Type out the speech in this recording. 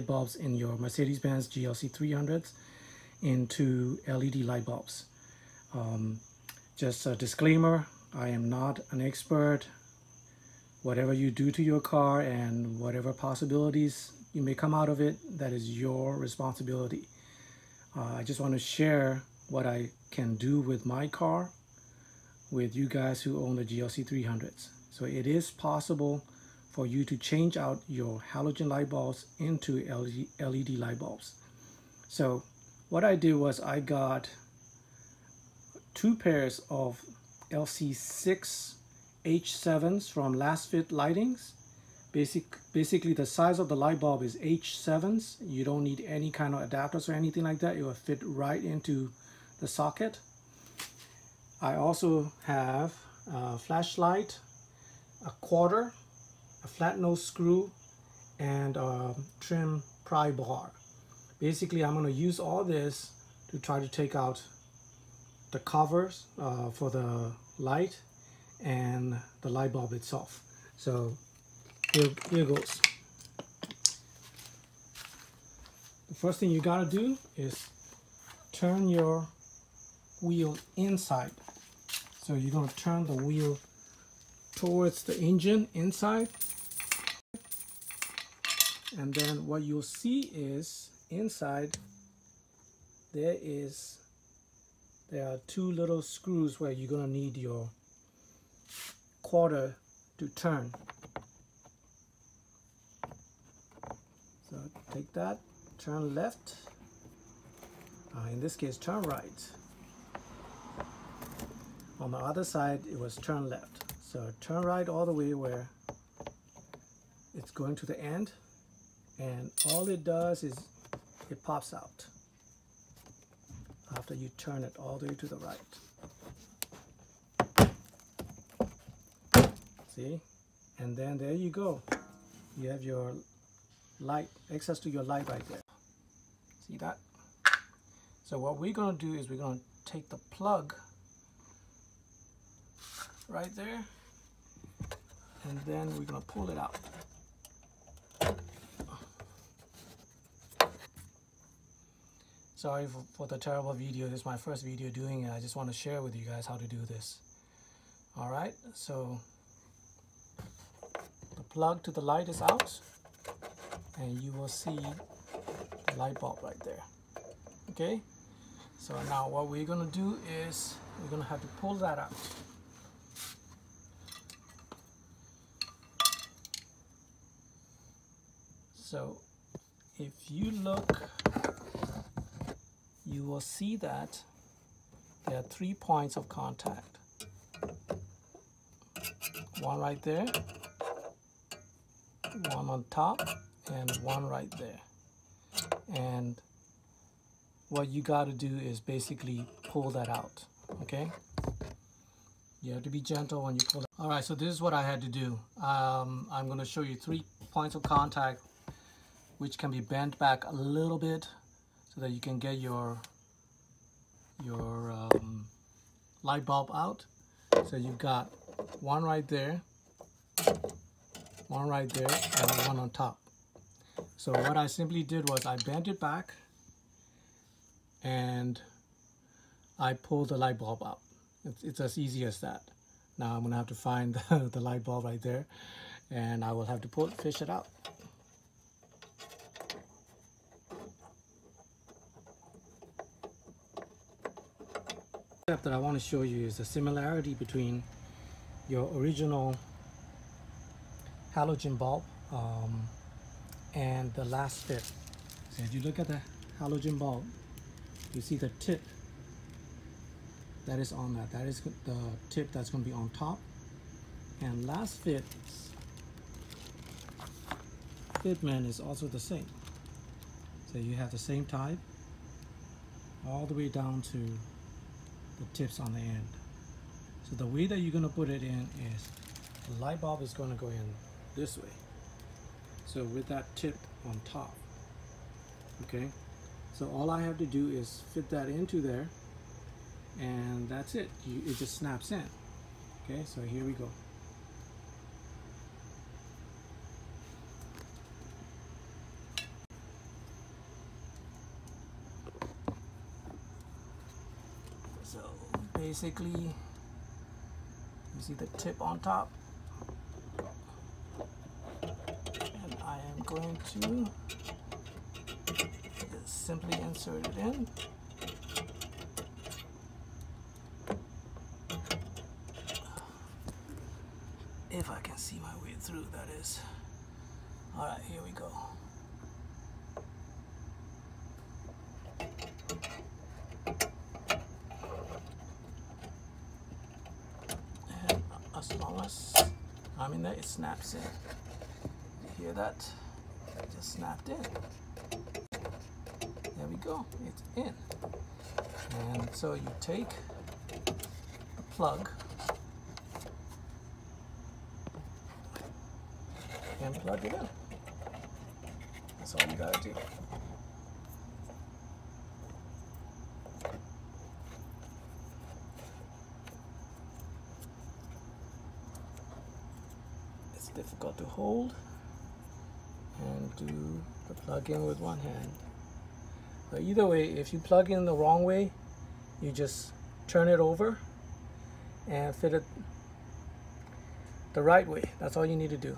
bulbs in your Mercedes Benz GLC300s into LED light bulbs. Just a disclaimer, I am not an expert. Whatever you do to your car and whatever possibilities you may come out of it, that is your responsibility. I just want to share what I can do with my car with you guys who own the GLC300s. So it is possible for you to change out your halogen light bulbs into LED light bulbs. So what I did was I got 2 pairs of LC6 H7s from Last Fit Lightings. Basically the size of the light bulb is H7s. You don't need any kind of adapters or anything like that. It will fit right into the socket. I also have a flashlight, a quarter, a flat nose screw, and a trim pry bar. Basically, I'm going to use all this to try to take out the covers for the light and the light bulb itself. So here goes. The first thing you got to do is turn your wheel inside. So you're going to turn the wheel towards the engine inside, and then what you'll see is inside there are 2 little screws where you're going to need your quarter to turn. So take that, turn left, in this case turn right. On the other side it was turn left. So turn right all the way where it's going to the end, and all it does is it pops out after you turn it all the way to the right. See? And then there you go. You have your light, access to your light right there. See that? So what we're going to do is we're going to take the plug right there, and then we're going to pull it out. Sorry for the terrible video. This is my first video doing it. I just want to share with you guys how to do this. Alright, so the plug to the light is out, and you will see the light bulb right there. Okay, so now what we're going to do is we're going to have to pull that out. So if you look, you will see that there are 3 points of contact. One right there, one on top, and one right there. And what you got to do is basically pull that out, okay? You have to be gentle when you pull it. All right, so this is what I had to do. I'm going to show you 3 points of contact which can be bent back a little bit so that you can get your light bulb out. So you've got one right there, one right there, and one on top. So what I simply did was I bent it back and I pulled the light bulb out. It's as easy as that. Now I'm gonna have to find the light bulb right there, and I will have to fish it out. Step that I want to show you is the similarity between your original halogen bulb and the Last Fit. So if you look at the halogen bulb, you see the tip that is on that. That is the tip that's going to be on top. And Last Fit's fitment is also the same. So you have the same type all the way down to the tips on the end. So the way that you're going to put it in is the light bulb is going to go in this way. So with that tip on top. Okay, so all I have to do is fit that into there, and that's it. It just snaps in. Okay, so here we go. basically, you see the tip on top, and I am going to just simply insert it in. If I can see my way through, that is. All right, here we go. And as long as I'm in there, it snaps in. You hear that? It just snapped in. There we go, it's in. And so you take the plug and plug it in. That's all you gotta do. It's difficult to hold and do the plug in with one hand. But either way, if you plug in the wrong way, you just turn it over and fit it the right way. That's all you need to do.